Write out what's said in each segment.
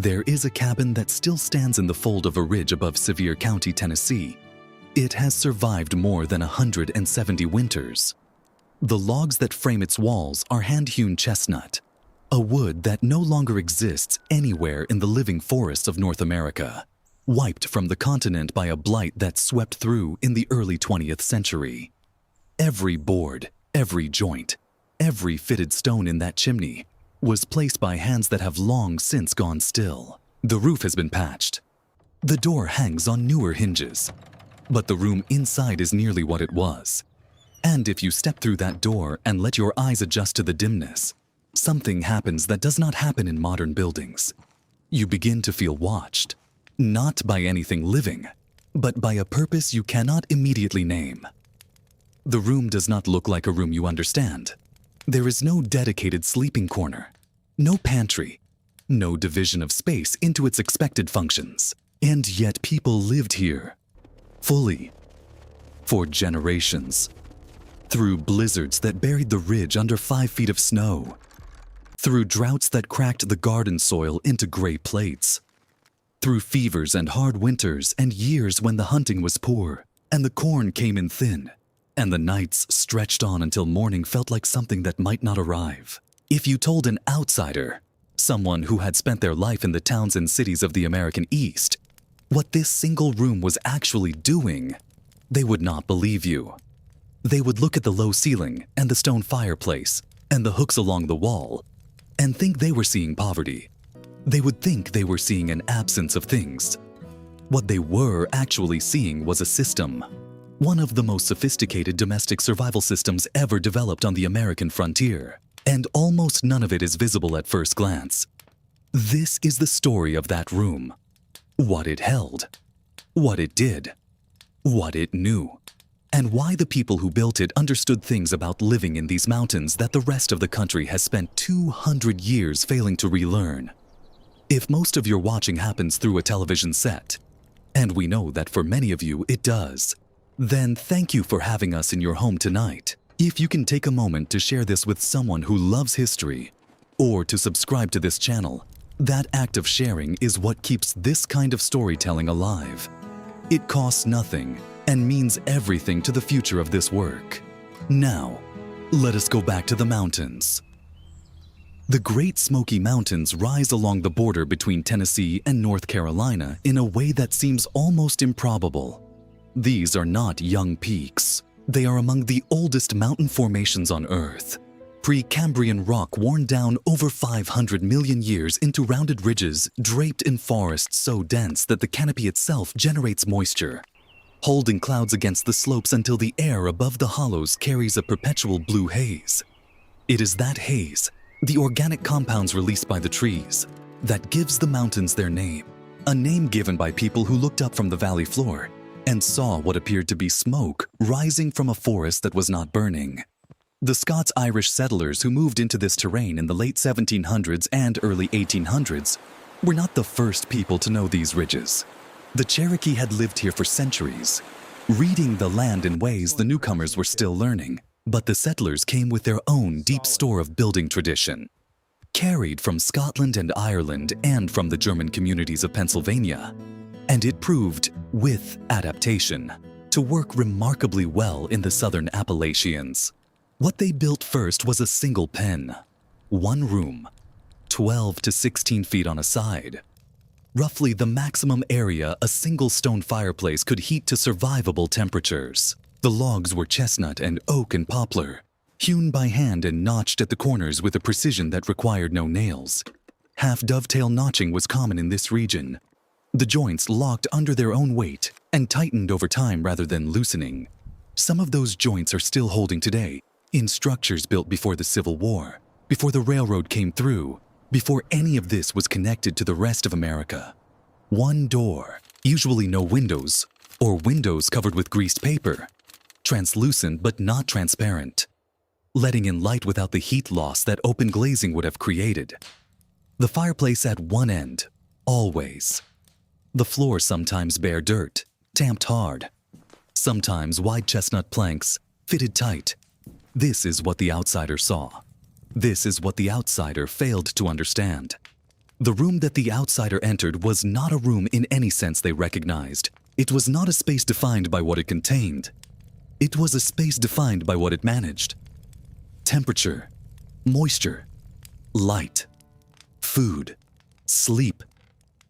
There is a cabin that still stands in the fold of a ridge above Sevier County, Tennessee. It has survived more than 170 winters. The logs that frame its walls are hand-hewn chestnut, a wood that no longer exists anywhere in the living forests of North America, wiped from the continent by a blight that swept through in the early 20th century. Every board, every joint, every fitted stone in that chimney was placed by hands that have long since gone still. The roof has been patched. The door hangs on newer hinges, but the room inside is nearly what it was. And if you step through that door and let your eyes adjust to the dimness, something happens that does not happen in modern buildings. You begin to feel watched, not by anything living, but by a purpose you cannot immediately name. The room does not look like a room you understand. There is no dedicated sleeping corner, no pantry, no division of space into its expected functions. And yet people lived here, fully, for generations. Through blizzards that buried the ridge under 5 feet of snow. Through droughts that cracked the garden soil into gray plates. Through fevers and hard winters and years when the hunting was poor and the corn came in thin. And the nights stretched on until morning felt like something that might not arrive. If you told an outsider, someone who had spent their life in the towns and cities of the American East, what this single room was actually doing, they would not believe you. They would look at the low ceiling and the stone fireplace and the hooks along the wall and think they were seeing poverty. They would think they were seeing an absence of things. What they were actually seeing was a system. One of the most sophisticated domestic survival systems ever developed on the American frontier, and almost none of it is visible at first glance. This is the story of that room. What it held, what it did, what it knew, and why the people who built it understood things about living in these mountains that the rest of the country has spent 200 years failing to relearn. If most of your watching happens through a television set, and we know that for many of you it does, then thank you for having us in your home tonight. If you can take a moment to share this with someone who loves history, or to subscribe to this channel, that act of sharing is what keeps this kind of storytelling alive. It costs nothing and means everything to the future of this work. Now, let us go back to the mountains. The Great Smoky Mountains rise along the border between Tennessee and North Carolina in a way that seems almost improbable. These are not young peaks. They are among the oldest mountain formations on Earth. Precambrian rock worn down over 500 million years into rounded ridges draped in forests so dense that the canopy itself generates moisture, holding clouds against the slopes until the air above the hollows carries a perpetual blue haze. It is that haze, the organic compounds released by the trees, that gives the mountains their name, a name given by people who looked up from the valley floor and saw what appeared to be smoke rising from a forest that was not burning. The Scots-Irish settlers who moved into this terrain in the late 1700s and early 1800s were not the first people to know these ridges. The Cherokee had lived here for centuries, reading the land in ways the newcomers were still learning, but the settlers came with their own deep store of building tradition, carried from Scotland and Ireland and from the German communities of Pennsylvania. And it proved, with adaptation, to work remarkably well in the southern Appalachians. What they built first was a single pen, one room, 12 to 16 feet on a side. Roughly the maximum area a single stone fireplace could heat to survivable temperatures. The logs were chestnut and oak and poplar, hewn by hand and notched at the corners with a precision that required no nails. Half-dovetail notching was common in this region. The joints locked under their own weight and tightened over time rather than loosening. Some of those joints are still holding today in structures built before the Civil War, before the railroad came through, before any of this was connected to the rest of America. One door, usually no windows, or windows covered with greased paper, translucent but not transparent, letting in light without the heat loss that open glazing would have created. The fireplace at one end, always. The floor sometimes bare dirt, tamped hard. Sometimes wide chestnut planks, fitted tight. This is what the outsider saw. This is what the outsider failed to understand. The room that the outsider entered was not a room in any sense they recognized. It was not a space defined by what it contained. It was a space defined by what it managed. Temperature, moisture, light, food, sleep,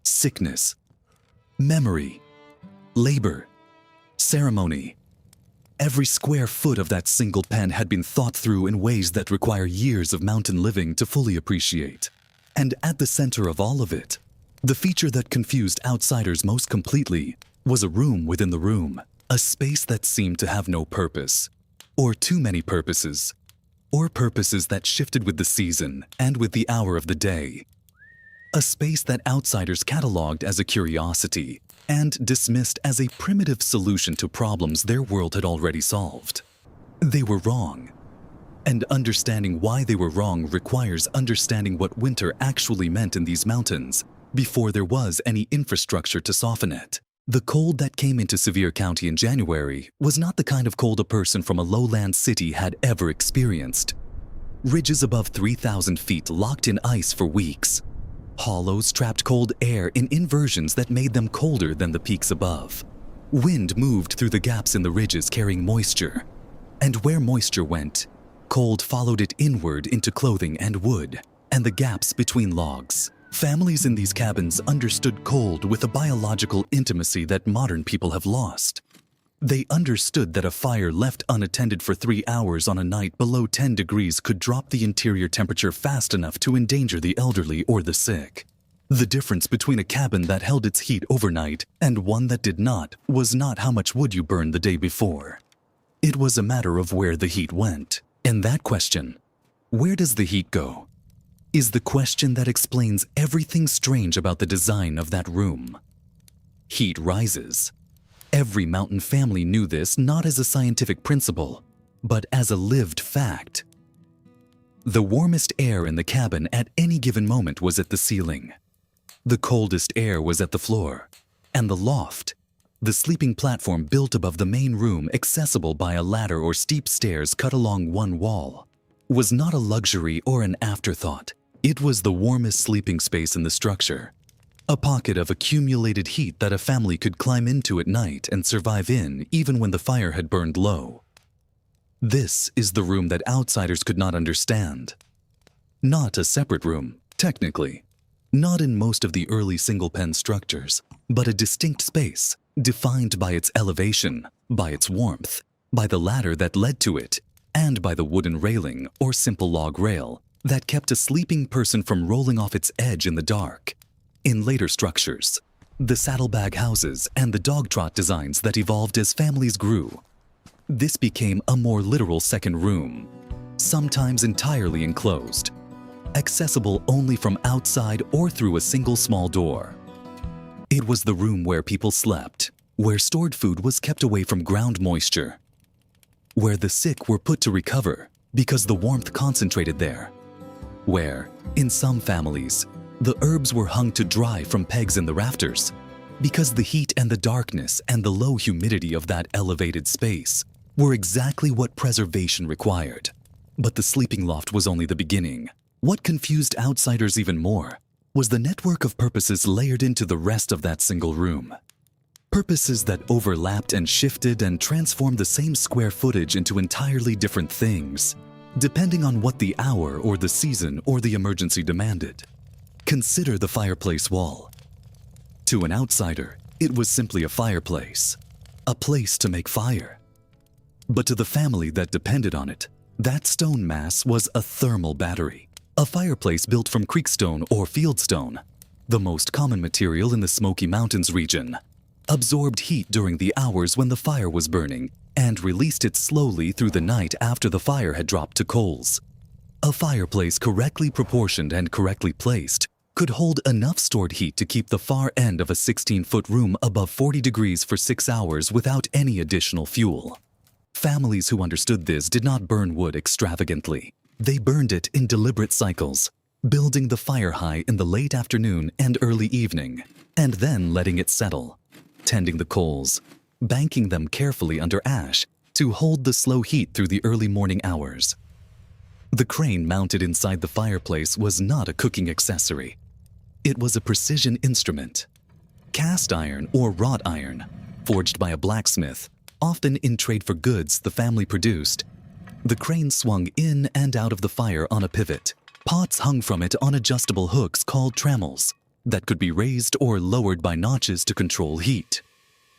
sickness, memory, labor, ceremony. Every square foot of that single pen had been thought through in ways that require years of mountain living to fully appreciate. And at the center of all of it, the feature that confused outsiders most completely was a room within the room, a space that seemed to have no purpose, or too many purposes, or purposes that shifted with the season and with the hour of the day. A space that outsiders cataloged as a curiosity and dismissed as a primitive solution to problems their world had already solved. They were wrong. And understanding why they were wrong requires understanding what winter actually meant in these mountains before there was any infrastructure to soften it. The cold that came into Sevier County in January was not the kind of cold a person from a lowland city had ever experienced. Ridges above 3,000 feet locked in ice for weeks. Hollows trapped cold air in inversions that made them colder than the peaks above. Wind moved through the gaps in the ridges carrying moisture. And where moisture went, cold followed it inward into clothing and wood, and the gaps between logs. Families in these cabins understood cold with a biological intimacy that modern people have lost. They understood that a fire left unattended for 3 hours on a night below 10 degrees could drop the interior temperature fast enough to endanger the elderly or the sick. The difference between a cabin that held its heat overnight and one that did not was not how much wood you burned the day before. It was a matter of where the heat went. And that question, where does the heat go, is the question that explains everything strange about the design of that room. Heat rises. Every mountain family knew this not as a scientific principle, but as a lived fact. The warmest air in the cabin at any given moment was at the ceiling. The coldest air was at the floor, and the loft, the sleeping platform built above the main room accessible by a ladder or steep stairs cut along one wall, was not a luxury or an afterthought. It was the warmest sleeping space in the structure. A pocket of accumulated heat that a family could climb into at night and survive in even when the fire had burned low. This is the room that outsiders could not understand. Not a separate room, technically. Not in most of the early single-pen structures, but a distinct space, defined by its elevation, by its warmth, by the ladder that led to it, and by the wooden railing or simple log rail that kept a sleeping person from rolling off its edge in the dark. In later structures, the saddlebag houses and the dog trot designs that evolved as families grew, this became a more literal second room, sometimes entirely enclosed, accessible only from outside or through a single small door. It was the room where people slept, where stored food was kept away from ground moisture, where the sick were put to recover because the warmth concentrated there, where, in some families, the herbs were hung to dry from pegs in the rafters because the heat and the darkness and the low humidity of that elevated space were exactly what preservation required. But the sleeping loft was only the beginning. What confused outsiders even more was the network of purposes layered into the rest of that single room. Purposes that overlapped and shifted and transformed the same square footage into entirely different things, depending on what the hour or the season or the emergency demanded. Consider the fireplace wall. To an outsider, it was simply a fireplace, a place to make fire. But to the family that depended on it, that stone mass was a thermal battery, a fireplace built from creekstone or fieldstone, the most common material in the Smoky Mountains region, absorbed heat during the hours when the fire was burning and released it slowly through the night after the fire had dropped to coals. A fireplace correctly proportioned and correctly placed could hold enough stored heat to keep the far end of a 16-foot room above 40 degrees for 6 hours without any additional fuel. Families who understood this did not burn wood extravagantly. They burned it in deliberate cycles, building the fire high in the late afternoon and early evening, and then letting it settle, tending the coals, banking them carefully under ash to hold the slow heat through the early morning hours. The crane mounted inside the fireplace was not a cooking accessory. It was a precision instrument. Cast iron or wrought iron, forged by a blacksmith, often in trade for goods the family produced. The crane swung in and out of the fire on a pivot. Pots hung from it on adjustable hooks called trammels that could be raised or lowered by notches to control heat.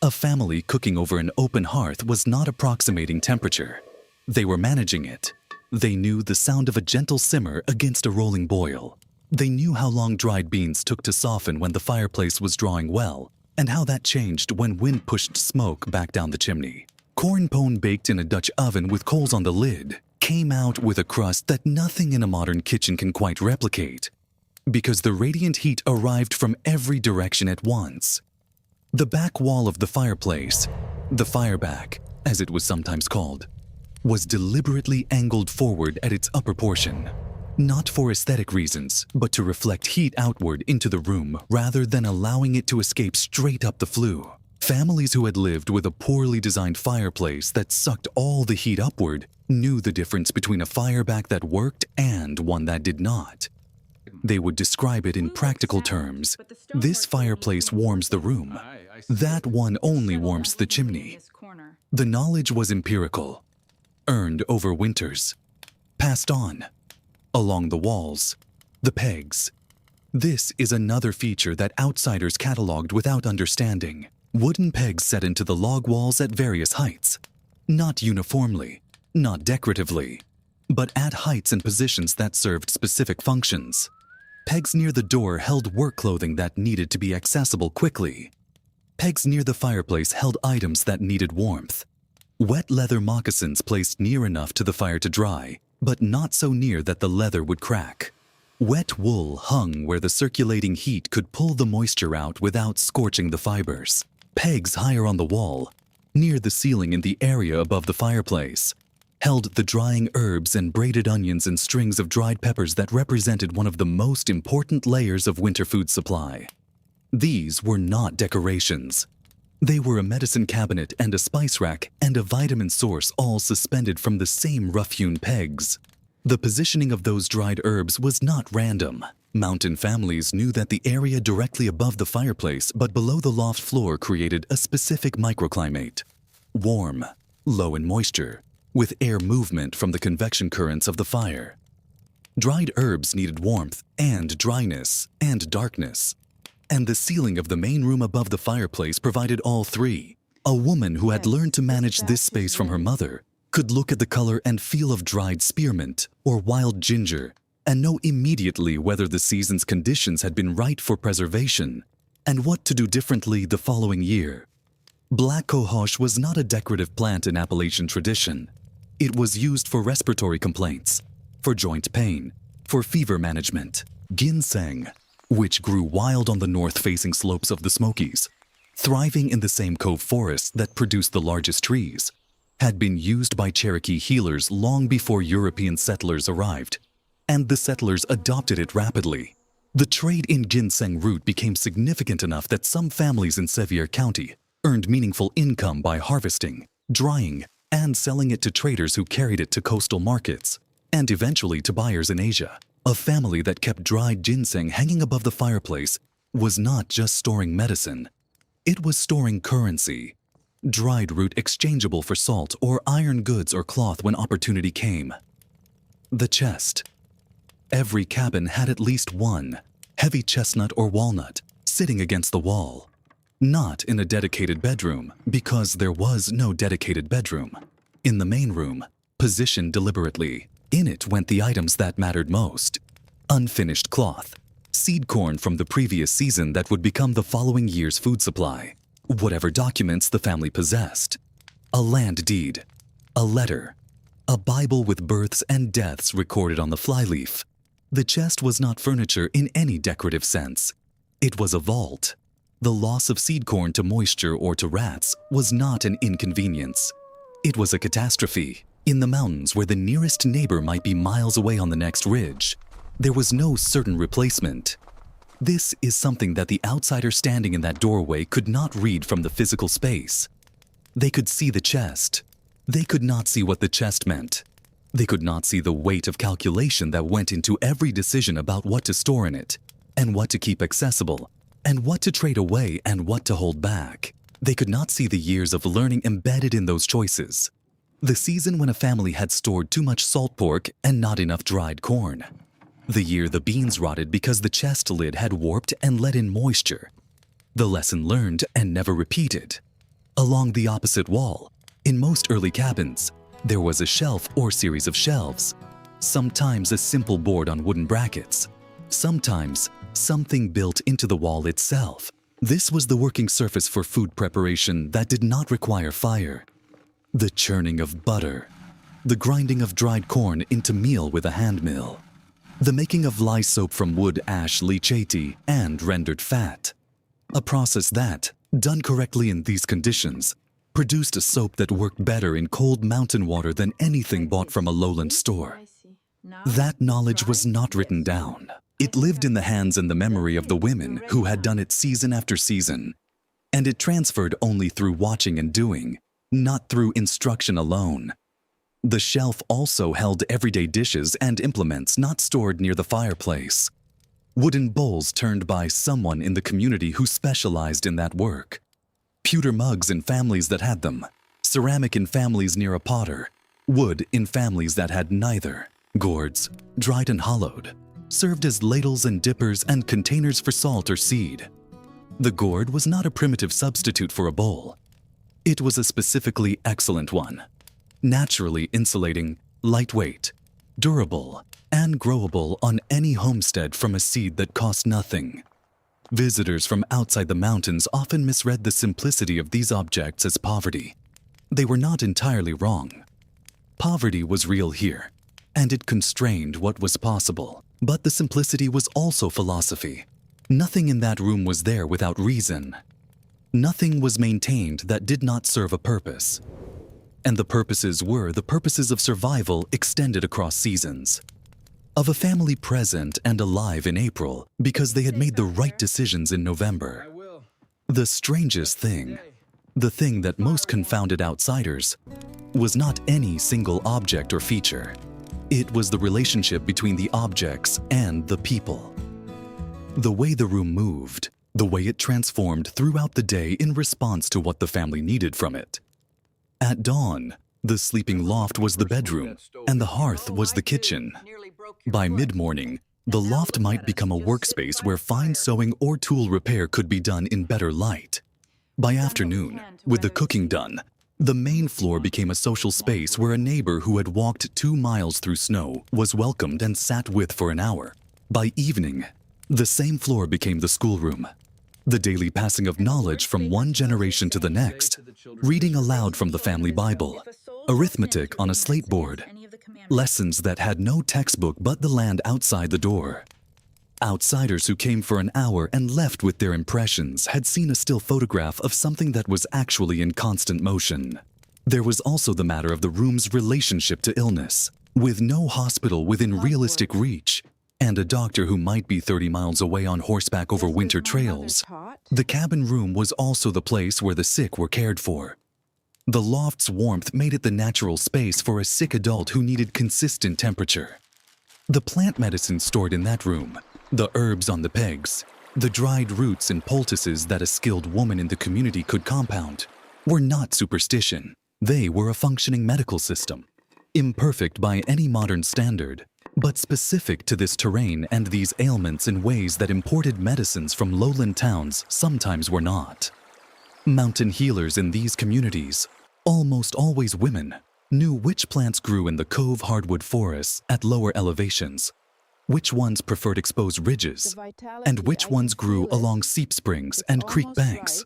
A family cooking over an open hearth was not approximating temperature. They were managing it. They knew the sound of a gentle simmer against a rolling boil. They knew how long dried beans took to soften when the fireplace was drawing well, and how that changed when wind pushed smoke back down the chimney. Corn pone baked in a Dutch oven with coals on the lid came out with a crust that nothing in a modern kitchen can quite replicate, because the radiant heat arrived from every direction at once. The back wall of the fireplace, the fireback, as it was sometimes called, was deliberately angled forward at its upper portion, not for aesthetic reasons, but to reflect heat outward into the room rather than allowing it to escape straight up the flue. Families who had lived with a poorly designed fireplace that sucked all the heat upward knew the difference between a fireback that worked and one that did not. They would describe it in practical terms. This fireplace warms the room. That one only warms the chimney. The knowledge was empirical, earned over winters, passed on, along the walls, the pegs. This is another feature that outsiders cataloged without understanding. Wooden pegs set into the log walls at various heights, not uniformly, not decoratively, but at heights and positions that served specific functions. Pegs near the door held work clothing that needed to be accessible quickly. Pegs near the fireplace held items that needed warmth. Wet leather moccasins placed near enough to the fire to dry, but not so near that the leather would crack. Wet wool hung where the circulating heat could pull the moisture out without scorching the fibers. Pegs higher on the wall, near the ceiling in the area above the fireplace, held the drying herbs and braided onions and strings of dried peppers that represented one of the most important layers of winter food supply. These were not decorations. They were a medicine cabinet and a spice rack and a vitamin source all suspended from the same rough-hewn pegs. The positioning of those dried herbs was not random. Mountain families knew that the area directly above the fireplace but below the loft floor created a specific microclimate. Warm, low in moisture, with air movement from the convection currents of the fire. Dried herbs needed warmth and dryness and darkness. And the ceiling of the main room above the fireplace provided all three. A woman who had learned to manage this space from her mother could look at the color and feel of dried spearmint or wild ginger and know immediately whether the season's conditions had been right for preservation and what to do differently the following year. Black cohosh was not a decorative plant in Appalachian tradition. It was used for respiratory complaints, for joint pain, for fever management. Ginseng, which grew wild on the north-facing slopes of the Smokies, thriving in the same cove forests that produced the largest trees, had been used by Cherokee healers long before European settlers arrived, and the settlers adopted it rapidly. The trade in ginseng root became significant enough that some families in Sevier County earned meaningful income by harvesting, drying, and selling it to traders who carried it to coastal markets, and eventually to buyers in Asia. A family that kept dried ginseng hanging above the fireplace was not just storing medicine. It was storing currency. Dried root exchangeable for salt or iron goods or cloth when opportunity came. The chest. Every cabin had at least one, heavy chestnut or walnut, sitting against the wall. Not in a dedicated bedroom, because there was no dedicated bedroom. In the main room, positioned deliberately. In it went the items that mattered most. Unfinished cloth, seed corn from the previous season that would become the following year's food supply, whatever documents the family possessed, a land deed, a letter, a Bible with births and deaths recorded on the flyleaf. The chest was not furniture in any decorative sense. It was a vault. The loss of seed corn to moisture or to rats was not an inconvenience. It was a catastrophe. In the mountains where the nearest neighbor might be miles away on the next ridge, there was no certain replacement. This is something that the outsider standing in that doorway could not read from the physical space. They could see the chest. They could not see what the chest meant. They could not see the weight of calculation that went into every decision about what to store in it, and what to keep accessible, and what to trade away and what to hold back. They could not see the years of learning embedded in those choices. The season when a family had stored too much salt pork and not enough dried corn. The year the beans rotted because the chest lid had warped and let in moisture. The lesson learned and never repeated. Along the opposite wall, in most early cabins, there was a shelf or series of shelves. Sometimes a simple board on wooden brackets. Sometimes something built into the wall itself. This was the working surface for food preparation that did not require fire. The churning of butter, the grinding of dried corn into meal with a hand mill, the making of lye soap from wood ash leachate and rendered fat. A process that, done correctly in these conditions, produced a soap that worked better in cold mountain water than anything bought from a lowland store. That knowledge was not written down. It lived in the hands and the memory of the women who had done it season after season, and it transferred only through watching and doing, not through instruction alone. The shelf also held everyday dishes and implements not stored near the fireplace. Wooden bowls turned by someone in the community who specialized in that work. Pewter mugs in families that had them. Ceramic in families near a potter. Wood in families that had neither. Gourds, dried and hollowed, served as ladles and dippers and containers for salt or seed. The gourd was not a primitive substitute for a bowl. It was a specifically excellent one, naturally insulating, lightweight, durable, and growable on any homestead from a seed that cost nothing. Visitors from outside the mountains often misread the simplicity of these objects as poverty. They were not entirely wrong. Poverty was real here, and it constrained what was possible. But the simplicity was also philosophy. Nothing in that room was there without reason. Nothing was maintained that did not serve a purpose. And the purposes were the purposes of survival extended across seasons. Of a family present and alive in April because they had made the right decisions in November. The strangest thing, the thing that most confounded outsiders, was not any single object or feature. It was the relationship between the objects and the people. The way the room moved, the way it transformed throughout the day in response to what the family needed from it. At dawn, the sleeping loft was the bedroom, and the hearth was the kitchen. By mid-morning, the loft might become a workspace where fine sewing or tool repair could be done in better light. By afternoon, with the cooking done, the main floor became a social space where a neighbor who had walked 2 miles through snow was welcomed and sat with for an hour. By evening, the same floor became the schoolroom. The daily passing of knowledge from one generation to the next, reading aloud from the family Bible, arithmetic on a slate board, lessons that had no textbook but the land outside the door. Outsiders who came for an hour and left with their impressions had seen a still photograph of something that was actually in constant motion. There was also the matter of the room's relationship to illness, with no hospital within realistic reach, and a doctor who might be 30 miles away on horseback over winter trails. The cabin room was also the place where the sick were cared for. The loft's warmth made it the natural space for a sick adult who needed consistent temperature. The plant medicine stored in that room, the herbs on the pegs, the dried roots and poultices that a skilled woman in the community could compound, were not superstition. They were a functioning medical system, imperfect by any modern standard, but specific to this terrain and these ailments in ways that imported medicines from lowland towns sometimes were not. Mountain healers in these communities, almost always women, knew which plants grew in the cove hardwood forests at lower elevations, which ones preferred exposed ridges, and which ones grew along seep springs and creek banks.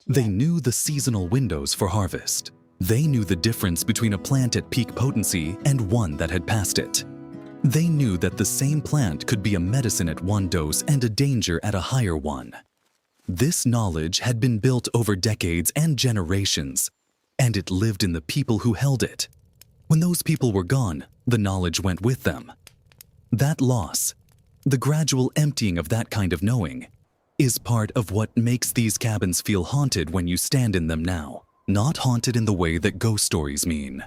They knew the seasonal windows for harvest. They knew the difference between a plant at peak potency and one that had passed it. They knew that the same plant could be a medicine at one dose and a danger at a higher one. This knowledge had been built over decades and generations, and it lived in the people who held it. When those people were gone, the knowledge went with them. That loss, the gradual emptying of that kind of knowing, is part of what makes these cabins feel haunted when you stand in them now. Not haunted in the way that ghost stories mean.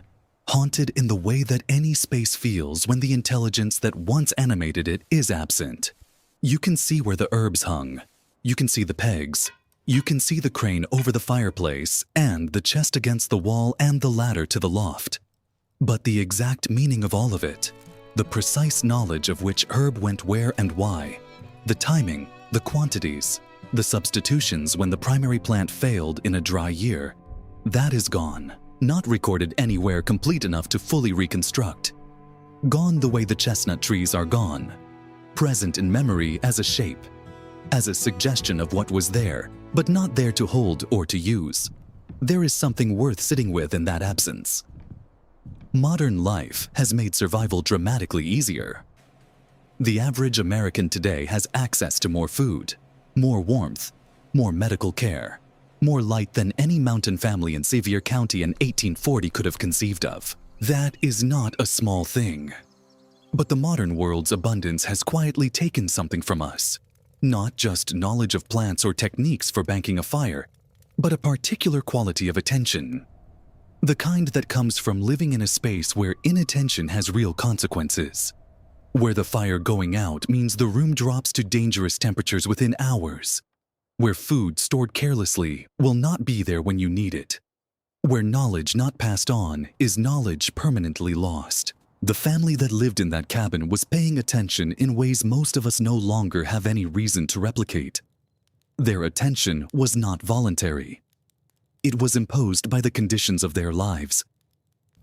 Haunted in the way that any space feels when the intelligence that once animated it is absent. You can see where the herbs hung. You can see the pegs. You can see the crane over the fireplace and the chest against the wall and the ladder to the loft. But the exact meaning of all of it, the precise knowledge of which herb went where and why, the timing, the quantities, the substitutions when the primary plant failed in a dry year, that is gone, not recorded anywhere complete enough to fully reconstruct. Gone the way the chestnut trees are gone, present in memory as a shape, as a suggestion of what was there, but not there to hold or to use. There is something worth sitting with in that absence. Modern life has made survival dramatically easier. The average American today has access to more food, more warmth, more medical care, more light than any mountain family in Sevier County in 1840 could have conceived of. That is not a small thing. But the modern world's abundance has quietly taken something from us. Not just knowledge of plants or techniques for banking a fire, but a particular quality of attention. The kind that comes from living in a space where inattention has real consequences. Where the fire going out means the room drops to dangerous temperatures within hours. Where food stored carelessly will not be there when you need it. Where knowledge not passed on is knowledge permanently lost. The family that lived in that cabin was paying attention in ways most of us no longer have any reason to replicate. Their attention was not voluntary. It was imposed by the conditions of their lives.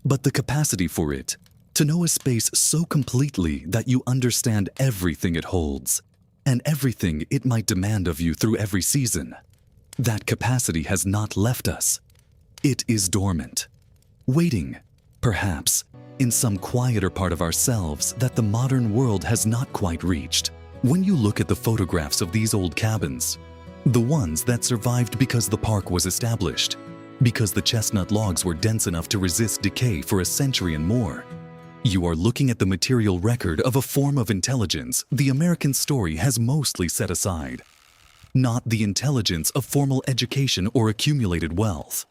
But the capacity for it, to know a space so completely that you understand everything it holds, and everything it might demand of you through every season, that capacity has not left us. It is dormant, waiting, perhaps, in some quieter part of ourselves that the modern world has not quite reached. When you look at the photographs of these old cabins, the ones that survived because the park was established, because the chestnut logs were dense enough to resist decay for a century and more, you are looking at the material record of a form of intelligence the American story has mostly set aside. Not the intelligence of formal education or accumulated wealth.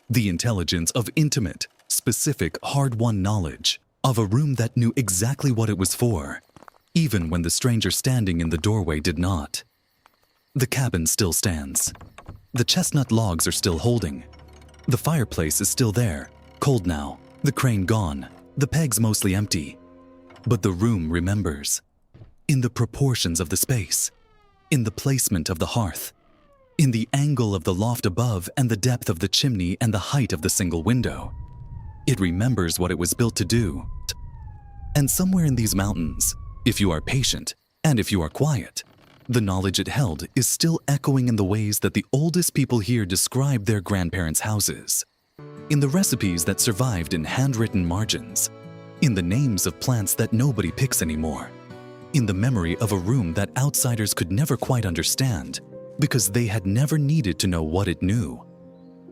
The intelligence of intimate, specific, hard-won knowledge of a room that knew exactly what it was for, even when the stranger standing in the doorway did not. The cabin still stands. The chestnut logs are still holding. The fireplace is still there, cold now, the crane gone, the pegs mostly empty. But the room remembers. In the proportions of the space, in the placement of the hearth, in the angle of the loft above and the depth of the chimney and the height of the single window. It remembers what it was built to do. And somewhere in these mountains, if you are patient and if you are quiet, the knowledge it held is still echoing in the ways that the oldest people here describe their grandparents' houses. In the recipes that survived in handwritten margins. In the names of plants that nobody picks anymore. In the memory of a room that outsiders could never quite understand because they had never needed to know what it knew.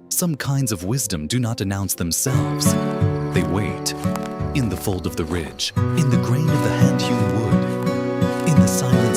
Some kinds of wisdom do not announce themselves. They wait. In the fold of the ridge, in the grain of the hand-hewn wood, in the silence